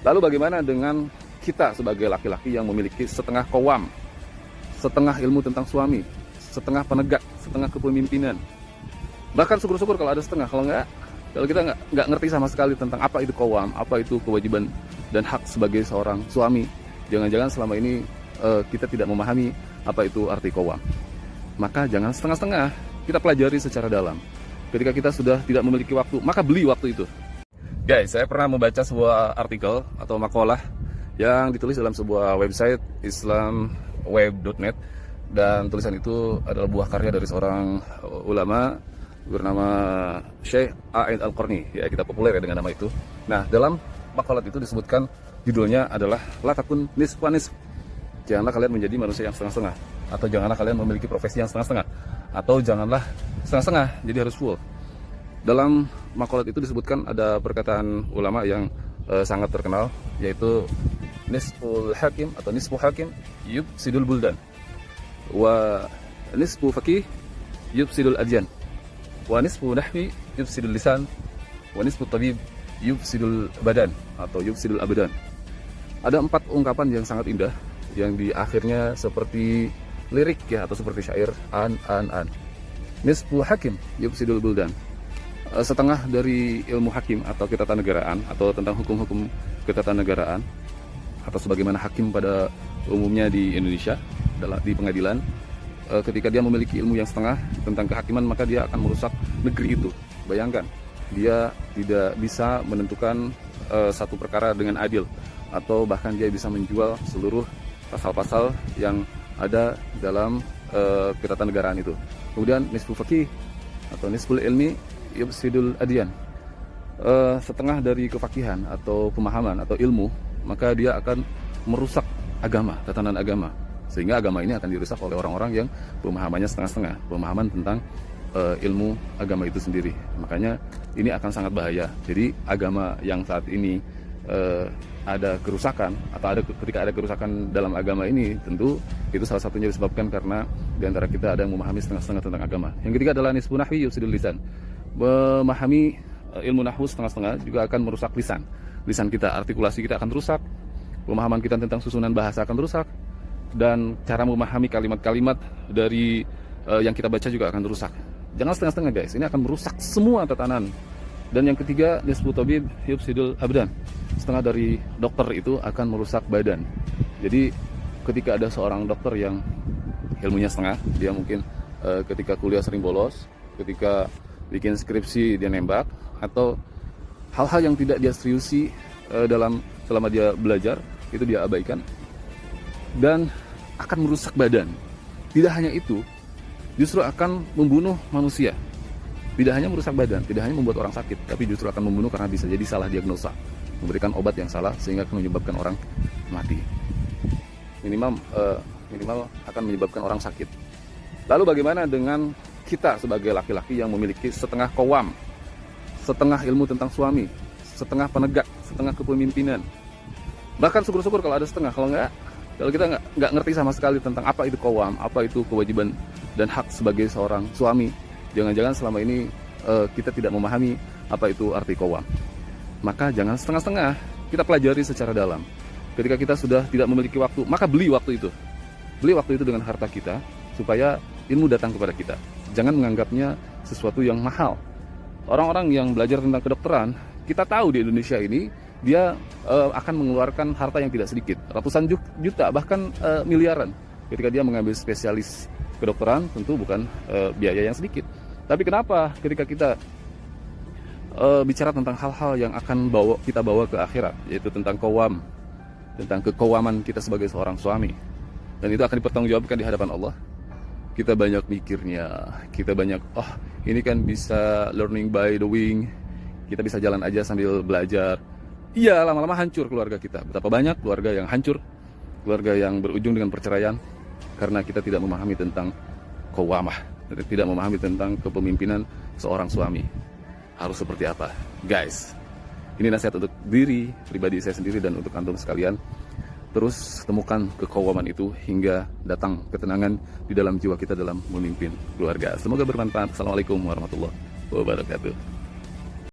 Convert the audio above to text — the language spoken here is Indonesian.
Lalu bagaimana dengan kita sebagai laki-laki yang memiliki setengah qawam, setengah ilmu tentang suami, setengah penegak, setengah kepemimpinan. Bahkan syukur-syukur kalau ada setengah, kalau kita nggak ngerti sama sekali tentang apa itu qawam, apa itu kewajiban dan hak sebagai seorang suami. Jangan-jangan selama ini kita tidak memahami apa itu arti qawam. Maka jangan setengah-setengah, kita pelajari secara dalam. Ketika kita sudah tidak memiliki waktu, maka beli waktu itu. Guys, saya pernah membaca sebuah artikel atau makalah yang ditulis dalam sebuah website islamweb.net, dan tulisan itu adalah buah karya dari seorang ulama bernama Syekh A'id Al-Qarni. Ya, kita populer ya dengan nama itu. Nah, dalam makalah itu disebutkan judulnya adalah La takun nisfa nisf. Janganlah kalian menjadi manusia yang setengah-setengah, atau janganlah kalian memiliki profesi yang setengah-setengah, atau janganlah setengah-setengah, jadi harus full. Dalam makalah itu disebutkan ada perkataan ulama yang sangat terkenal, yaitu nisful hakim atau nisfu hakim yufsidul buldan, wa nisfu faqih yufsidul adyan, wa nisfu nahwi yufsidul lisan, wa nisfu tabib yufsidul badan atau yufsidul abadan. Ada 4 ungkapan yang sangat indah yang di akhirnya seperti lirik ya, atau seperti syair an. Nisfu hakim yufsidul buldan, setengah dari ilmu hakim atau ketatanegaraan, atau tentang hukum-hukum ketatanegaraan, atau sebagaimana hakim pada umumnya di Indonesia di pengadilan. Ketika dia memiliki ilmu yang setengah tentang kehakiman, maka dia akan merusak negeri itu. Bayangkan, dia tidak bisa menentukan satu perkara dengan adil, atau bahkan dia bisa menjual seluruh pasal-pasal yang ada dalam ketatanegaraan itu. Kemudian nisfu faqih atau nisful ilmi yufsidul adyan, setengah dari kefakihan atau pemahaman atau ilmu, maka dia akan merusak agama, tatanan agama, sehingga agama ini akan dirusak oleh orang-orang yang pemahamannya setengah-setengah, pemahaman tentang ilmu agama itu sendiri. Makanya ini akan sangat bahaya. Jadi agama yang saat ini ada kerusakan, atau ketika ada kerusakan dalam agama ini, tentu itu salah satunya disebabkan karena diantara kita ada yang memahami setengah-setengah tentang agama. Yang ketiga adalah nisfu nahwi yufsidul lisan. Memahami ilmu nahwu setengah-setengah juga akan merusak lisan. Lisan kita, artikulasi kita akan rusak, pemahaman kita tentang susunan bahasa akan rusak, dan cara memahami kalimat-kalimat dari yang kita baca juga akan rusak. Jangan setengah-setengah guys, ini akan merusak semua tatanan. Dan yang ketiga, nisfu tabib yufsidul abdan, setengah dari dokter itu akan merusak badan. Jadi ketika ada seorang dokter yang ilmunya setengah, dia mungkin ketika kuliah sering bolos, ketika bikin skripsi dia nembak, atau hal-hal yang tidak dia seriusi selama dia belajar, itu dia abaikan, dan akan merusak badan. Tidak hanya itu, justru akan membunuh manusia. Tidak hanya merusak badan, tidak hanya membuat orang sakit, tapi justru akan membunuh karena bisa jadi salah diagnosa, memberikan obat yang salah sehingga akan menyebabkan orang mati. Minimal akan menyebabkan orang sakit. Lalu bagaimana dengan kita sebagai laki-laki yang memiliki setengah qawam, setengah ilmu tentang suami, setengah penegak, setengah kepemimpinan. Bahkan syukur-syukur kalau ada setengah, kalau kita nggak ngerti sama sekali tentang apa itu qawam, apa itu kewajiban dan hak sebagai seorang suami. Jangan-jangan selama ini kita tidak memahami apa itu arti qawam. Maka jangan setengah-setengah, kita pelajari secara dalam. Ketika kita sudah tidak memiliki waktu, maka beli waktu itu. Beli waktu itu dengan harta kita, supaya ilmu datang kepada kita. Jangan menganggapnya sesuatu yang mahal. Orang-orang yang belajar tentang kedokteran, kita tahu di Indonesia ini, dia akan mengeluarkan harta yang tidak sedikit, ratusan juta, bahkan miliaran. Ketika dia mengambil spesialis kedokteran, tentu bukan biaya yang sedikit. Tapi kenapa ketika kita bicara tentang hal-hal yang akan kita bawa ke akhirat, yaitu tentang qawam, tentang keqawaman kita sebagai seorang suami, dan itu akan dipertanggungjawabkan di hadapan Allah, kita banyak mikirnya, kita banyak, ini kan bisa learning by doing, kita bisa jalan aja sambil belajar. Iya, lama-lama hancur keluarga kita. Betapa banyak keluarga yang hancur, keluarga yang berujung dengan perceraian, karena kita tidak memahami tentang qawamah, tidak memahami tentang kepemimpinan seorang suami harus seperti apa. Guys, ini nasihat untuk diri pribadi saya sendiri dan untuk antum sekalian. Terus temukan keqawaman itu hingga datang ketenangan di dalam jiwa kita dalam memimpin keluarga. Semoga bermanfaat. Assalamualaikum warahmatullahi wabarakatuh.